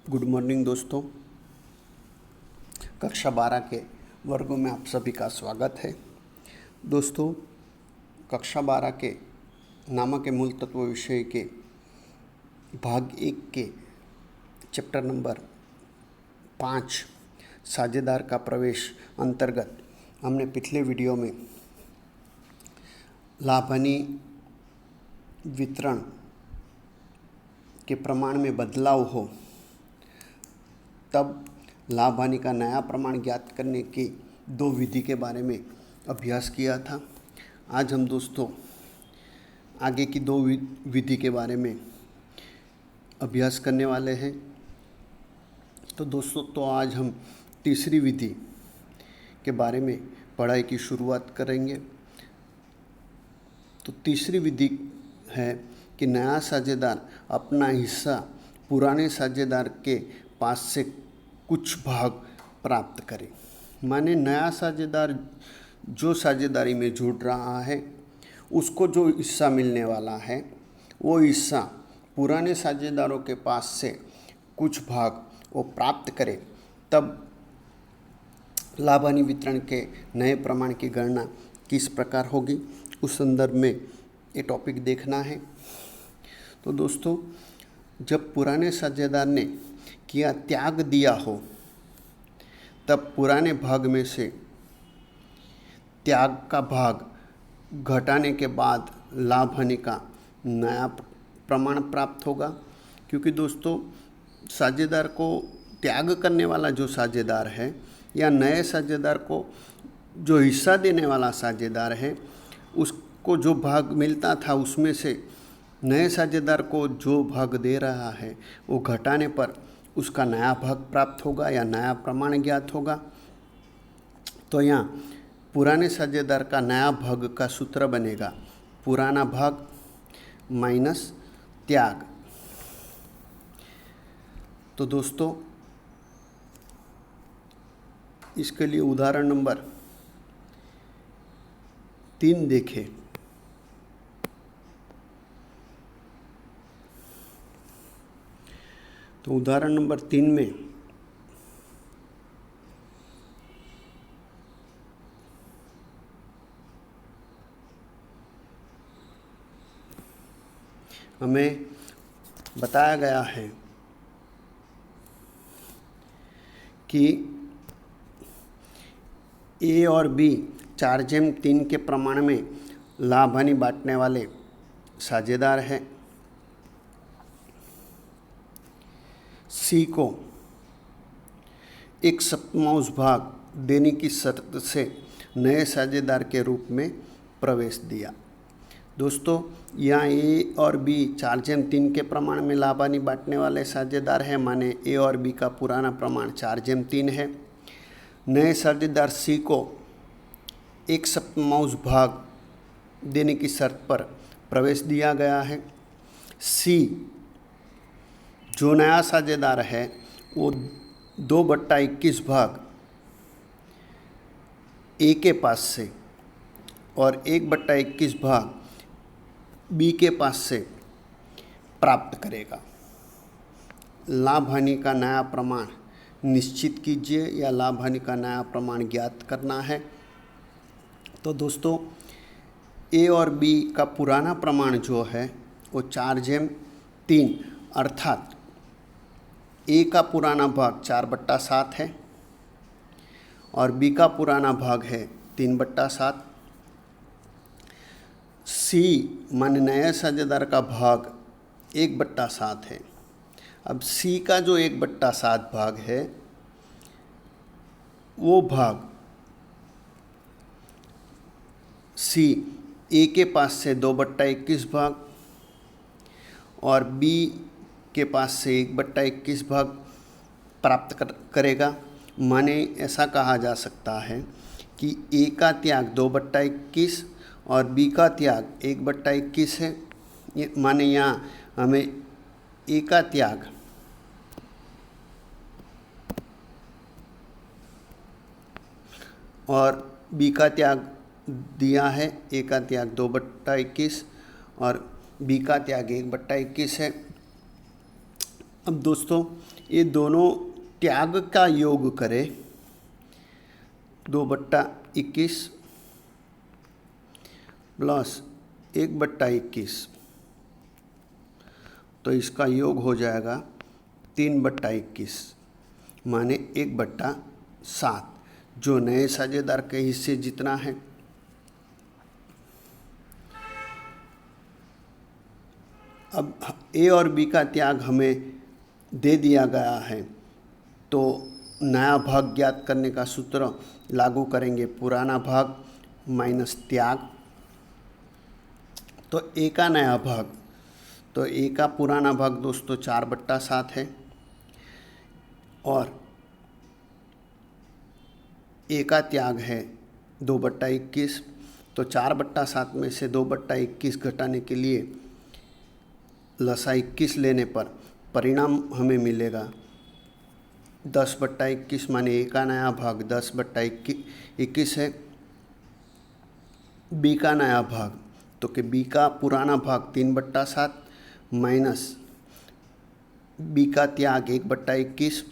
Good morning दोस्तों। कक्षा 12 के वर्गों में आप सभी का स्वागत है। दोस्तों, कक्षा 12 के नामक के मूल तत्व विषय के भाग 1 के चैप्टर नंबर 5 साझेदार का प्रवेश अंतर्गत हमने पिछले वीडियो में लाभ हानि वितरण के प्रमाण में बदलाव हो तब लाभ हानि का नया प्रमाण ज्ञात करने की दो विधि के बारे में अभ्यास किया था। आज हम दोस्तों आगे की दो विधि के बारे में अभ्यास करने वाले हैं। तो दोस्तों आज हम तीसरी विधि के बारे में पढ़ाई की शुरुआत करेंगे। तो तीसरी विधि है कि नया साझेदार अपना हिस्सा पुराने साझेदार के पास से कुछ भाग प्राप्त करे। माने नया साझेदार जो साझेदारी में जुड़ रहा है उसको जो हिस्सा मिलने वाला है वो हिस्सा पुराने साझेदारों के पास से कुछ भाग वो प्राप्त करे, तब लाभ हानि वितरण के नए प्रमाण की गणना किस प्रकार होगी उस संदर्भ में ये टॉपिक देखना है। तो दोस्तों, जब पुराने साझेदार ने किया त्याग दिया हो तब पुराने भाग में से त्याग का भाग घटाने के बाद लाभ हानि का नया प्रमाण प्राप्त होगा। क्योंकि दोस्तों, साझेदार को त्याग करने वाला जो साझेदार है या नए साझेदार को जो हिस्सा देने वाला साझेदार है उसको जो भाग मिलता था उसमें से नए साझेदार को जो भाग दे रहा है वो घटाने पर उसका नया भाग प्राप्त होगा या नया प्रमाण ज्ञात होगा। तो यहाँ पुराने साझेदार का नया भाग का सूत्र बनेगा पुराना भाग माइनस त्याग। तो दोस्तों, इसके लिए उदाहरण नंबर 3 देखें। तो उदाहरण नंबर 3 में हमें बताया गया है कि ए और बी 4/3 के प्रमाण में लाभ हानि बांटने वाले साझेदार हैं। सी को 1/7 भाग देने की शर्त से नए साझेदार के रूप में प्रवेश दिया। दोस्तों, यहाँ ए और बी 4/3 के प्रमाण में लाभ हानि बांटने वाले साझेदार हैं, माने ए और बी का पुराना प्रमाण 4/3 है। नए साझेदार सी को 1/7 भाग देने की शर्त पर प्रवेश दिया गया है। सी जो नया साझेदार है वो 2/21 भाग ए के पास से और 1/21 भाग बी के पास से प्राप्त करेगा। लाभ हानि का नया प्रमाण निश्चित कीजिए या लाभ हानि का नया प्रमाण ज्ञात करना है। तो दोस्तों, ए और बी का पुराना प्रमाण जो है वो 4/3 अर्थात ए का पुराना भाग 4/7 है और बी का पुराना भाग है 3/7। सी मान नए साझेदार का भाग 1/7 है। अब सी का जो 1/7 भाग है वो भाग सी ए के पास से 2/21 भाग और बी के पास से 1/21 भाग प्राप्त करेगा। माने ऐसा कहा जा सकता है कि ए का त्याग 2/21 और बी का त्याग 1/21 है। माने यहाँ हमें ए का त्याग और बी का त्याग दिया है। ए का त्याग 2/21 और बी का त्याग 1/21 है। अब दोस्तों ये दोनों त्याग का योग करें, 2/21 प्लस 1/21, तो इसका योग हो जाएगा 3/21 माने 1/7, जो नए साझेदार के हिस्से जितना है। अब ए और बी का त्याग हमें दे दिया गया है, तो नया भाग ज्ञात करने का सूत्र लागू करेंगे, पुराना भाग माइनस त्याग। तो ए का नया भाग, तो ए का पुराना भाग दोस्तों 4/7 है, और ए का त्याग है 2/21। तो 4/7 में से 2/21 घटाने के लिए लसा 21 लेने पर परिणाम हमें मिलेगा 10/21 माने ए का नया भाग 10/21 है। बी का नया भाग, तो कि बी का पुराना भाग 3/7 माइनस बी का त्याग 1/21,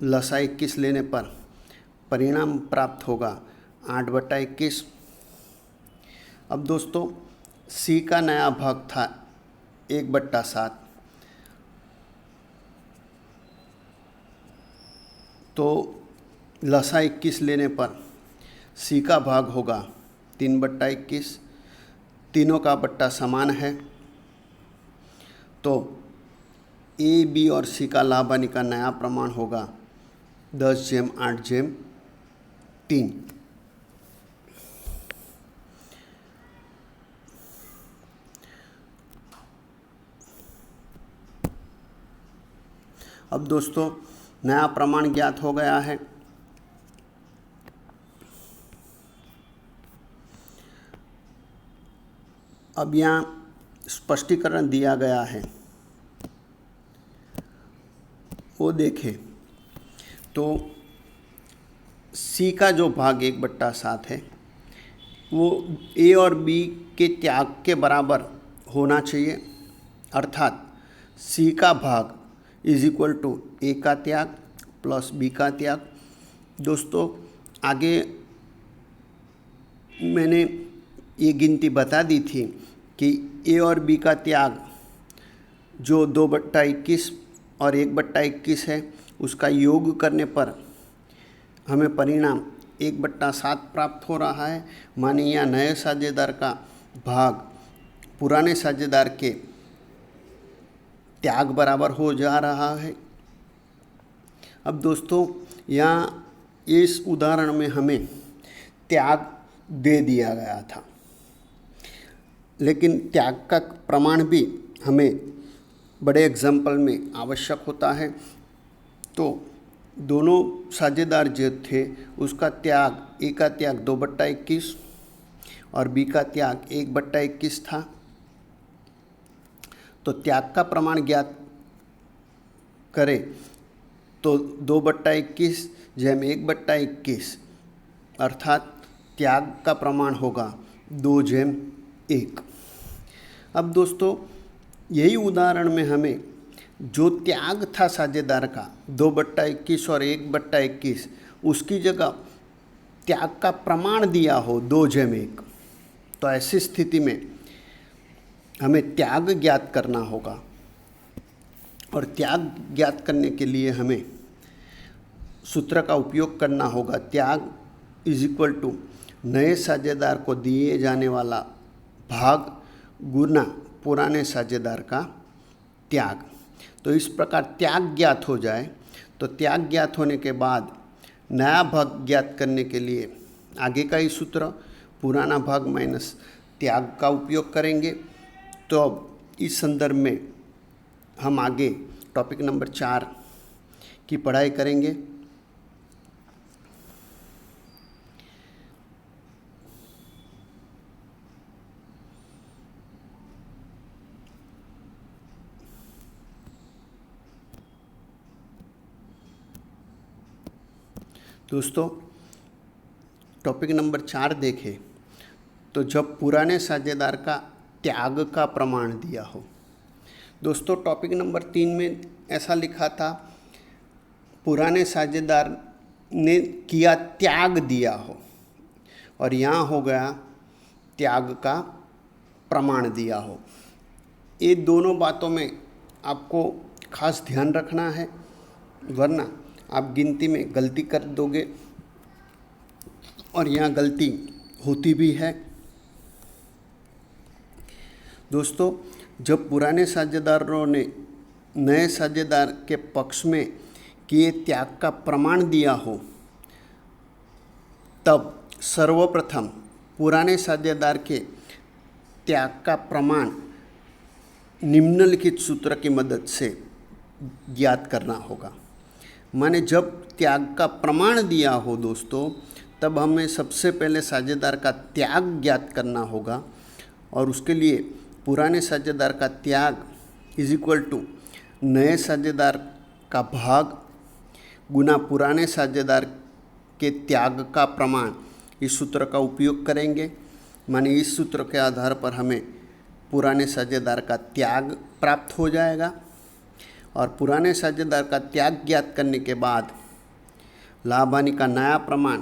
लसा 21 लेने पर परिणाम प्राप्त होगा 8/21। अब दोस्तों सी का नया भाग था 1/7, तो लसा 21 लेने पर सी का भाग होगा 3/21, तीनों का बट्टा समान है, तो ए बी और सी का लाभानी का नया प्रमाण होगा 10/8/3। अब दोस्तों नया प्रमाण ज्ञात हो गया है। अब यहाँ स्पष्टीकरण दिया गया है, वो देखें। तो सी का जो भाग 1/7 है वो ए और बी के त्याग के बराबर होना चाहिए, अर्थात सी का भाग इज इक्वल टू ए का त्याग प्लस बी का त्याग। दोस्तों आगे मैंने ये गिनती बता दी थी कि ए और बी का त्याग जो 2/21 और 1/21 है, उसका योग करने पर हमें परिणाम 1/7 प्राप्त हो रहा है। माने यहाँ नए साझेदार का भाग पुराने साझेदार के त्याग बराबर हो जा रहा है। अब दोस्तों यहाँ इस उदाहरण में हमें त्याग दे दिया गया था, लेकिन त्याग का प्रमाण भी हमें बड़े एग्जाम्पल में आवश्यक होता है। तो दोनों साझेदार जो थे उसका त्याग, ए का त्याग 2/21 और बी का त्याग 1/21 था। तो त्याग का प्रमाण ज्ञात करें तो 2/21 जैम 1/21, अर्थात त्याग का प्रमाण होगा 2/1। अब दोस्तों यही उदाहरण में हमें जो त्याग था साझेदार का 2/21 और 1/21, उसकी जगह त्याग का प्रमाण दिया हो 2/1, तो ऐसी स्थिति में हमें त्याग ज्ञात करना होगा। और त्याग ज्ञात करने के लिए हमें सूत्र का उपयोग करना होगा, त्याग इज इक्वल टू नए साझेदार को दिए जाने वाला भाग गुना पुराने साझेदार का त्याग। तो इस प्रकार त्याग ज्ञात हो जाए तो त्याग ज्ञात होने के बाद नया भाग ज्ञात करने के लिए आगे का ही सूत्र पुराना भाग माइनस त्याग का उपयोग करेंगे। तो अब इस संदर्भ में हम आगे टॉपिक नंबर 4 की पढ़ाई करेंगे। दोस्तों टॉपिक नंबर 4 देखें तो जब पुराने साझेदार का त्याग का प्रमाण दिया हो, दोस्तों टॉपिक नंबर 3 में ऐसा लिखा था, पुराने साझेदार ने किया त्याग दिया हो, और यहाँ हो गया त्याग का प्रमाण दिया हो। ये दोनों बातों में आपको खास ध्यान रखना है, वरना आप गिनती में गलती कर दोगे, और यहाँ गलती होती भी है। दोस्तों जब पुराने साझेदारों ने नए साझेदार के पक्ष में किए त्याग का प्रमाण दिया हो, तब सर्वप्रथम पुराने साझेदार के त्याग का प्रमाण निम्नलिखित सूत्र की मदद से ज्ञात करना होगा। माने जब त्याग का प्रमाण दिया हो दोस्तों, तब हमें सबसे पहले साझेदार का त्याग ज्ञात करना होगा, और उसके लिए पुराने साझेदार का त्याग इज इक्वल टू नए साझेदार का भाग गुना पुराने साझेदार के त्याग का प्रमाण, इस सूत्र का उपयोग करेंगे। माने इस सूत्र के आधार पर हमें पुराने साझेदार का त्याग प्राप्त हो जाएगा, और पुराने साझेदार का त्याग ज्ञात करने के बाद लाभ हानि का नया प्रमाण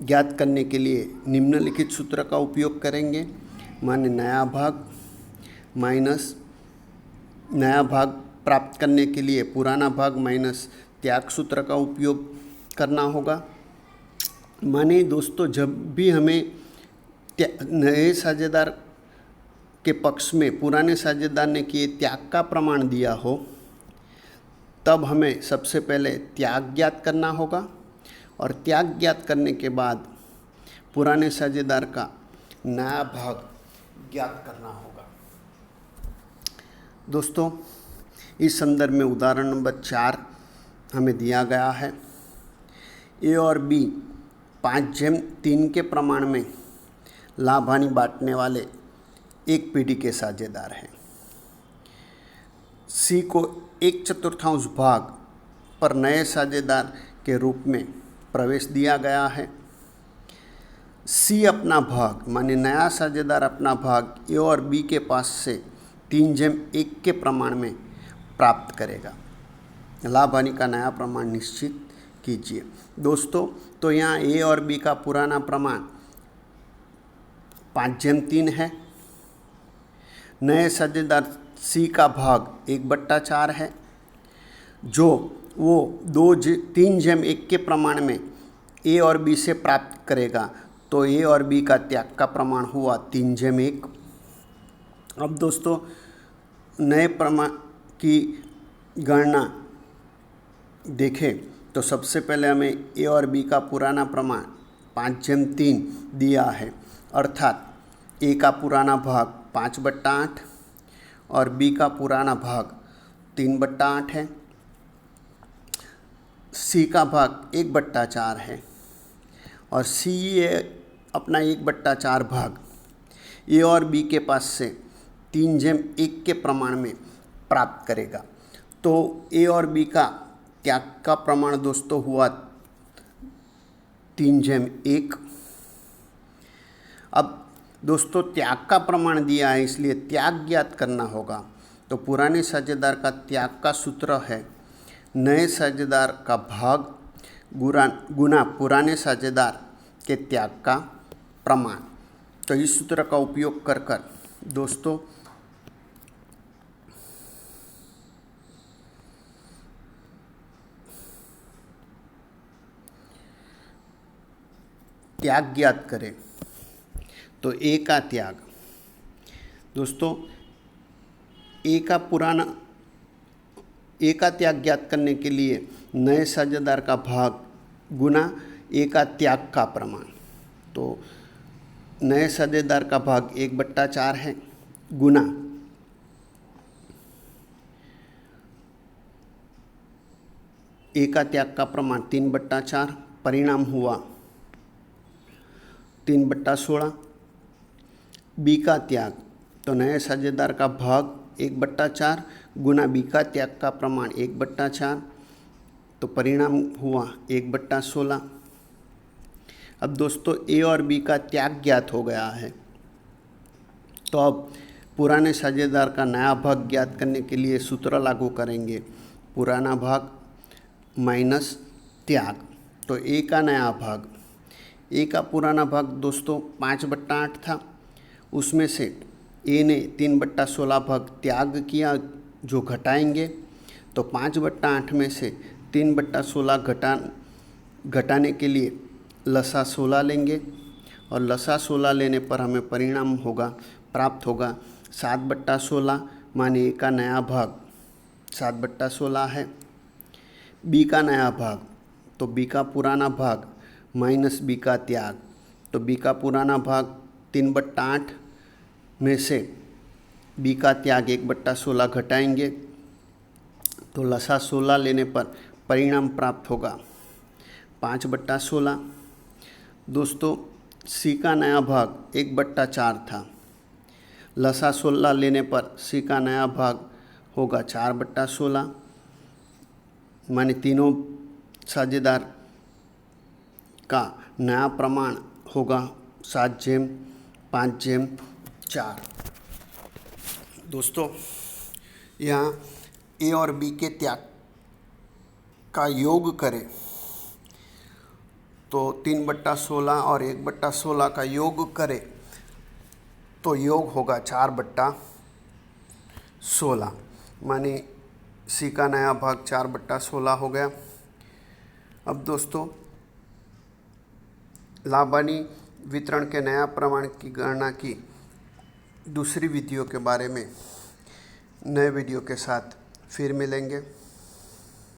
ज्ञात करने के लिए निम्नलिखित सूत्र का उपयोग करेंगे। माने नया भाग माइनस नया भाग प्राप्त करने के लिए पुराना भाग माइनस त्याग सूत्र का उपयोग करना होगा। माने दोस्तों जब भी हमें नए साझेदार के पक्ष में पुराने साझेदार ने किए त्याग का प्रमाण दिया हो, तब हमें सबसे पहले त्याग ज्ञात करना होगा, और त्याग ज्ञात करने के बाद पुराने साझेदार का नया भाग ज्ञात करना होगा। दोस्तों इस संदर्भ में उदाहरण नंबर 4 हमें दिया गया है। ए और बी 5/3 के प्रमाण में लाभ हानि बांटने वाले एक पीढ़ी के साझेदार हैं। सी को 1/4 भाग पर नए साझेदार के रूप में प्रवेश दिया गया है। सी अपना भाग माने नया साझेदार अपना भाग ए और बी के पास से 3/1 के प्रमाण में प्राप्त करेगा। लाभ हानि का नया प्रमाण निश्चित कीजिए। दोस्तों तो यहाँ ए और बी का पुराना प्रमाण 5/3 है। नए साझेदार सी का भाग 1/4 है, जो वो 3/1 के प्रमाण में ए और बी से प्राप्त करेगा। तो ए और बी का त्याग का प्रमाण हुआ 3/1। अब दोस्तों नए प्रमाण की गणना देखें तो सबसे पहले हमें ए और बी का पुराना प्रमाण 5/3 दिया है, अर्थात ए का पुराना भाग 5/8 और बी का पुराना भाग 3/8 है। सी का भाग 1/4 है, और सी ये अपना 1/4 भाग ए और बी के पास से 3/1 के प्रमाण में प्राप्त करेगा। तो ए और बी का त्याग का प्रमाण दोस्तों हुआ 3/1। अब दोस्तों त्याग का प्रमाण दिया है, इसलिए त्याग ज्ञात करना होगा। तो पुराने साझेदार का त्याग का सूत्र है नए साझेदार का भाग गुना पुराने साझेदार के त्याग का प्रमाण। तो इस सूत्र का उपयोग कर दोस्तों त्याग ज्ञात करें। तो ए का त्याग दोस्तों ए का त्याग ज्ञात करने के लिए नए साझेदार का भाग गुना ए का त्याग का प्रमाण। तो नए साझेदार का भाग 1/4 है गुना ए का त्याग का प्रमाण 3/4, परिणाम हुआ 3/16। बी का त्याग तो नए साझेदार का भाग 1/4 गुना बी का त्याग का प्रमाण 1/4, तो परिणाम हुआ 1/16। अब दोस्तों ए और बी का त्याग ज्ञात हो गया है, तो अब पुराने साझेदार का नया भाग ज्ञात करने के लिए सूत्र लागू करेंगे, पुराना भाग माइनस त्याग। तो ए का नया भाग, ए का पुराना भाग दोस्तों 5/8 था, उसमें से ए ने 3/16 भाग त्याग किया जो घटाएंगे। तो 5/8 में से 3/16 घटाने के लिए लसा 16 लेंगे और लसा 16 लेने पर हमें परिणाम प्राप्त होगा 7/16, माने ए का नया भाग 7/16 है। बी का नया भाग, तो बी का पुराना भाग माइनस बी का त्याग। तो बी का पुराना भाग 3/8 में से बी का त्याग 1/16 घटाएंगे तो लसा 16 लेने पर परिणाम प्राप्त होगा 5/16। दोस्तों सी का नया भाग 1/4 था, लसा 16 लेने पर सी का नया भाग होगा 4/16, माने तीनों साझेदार का नया प्रमाण होगा 7/5/4। दोस्तों यहाँ ए और बी के त्याग का योग करें तो 3/16 और 1/16 का योग करें तो योग होगा 4/16, माने सी का नया भाग 4/16 हो गया। अब दोस्तों लाभानी वितरण के नया प्रमाण की गणना की दूसरी विधियों के बारे में नए वीडियो के साथ फिर मिलेंगे।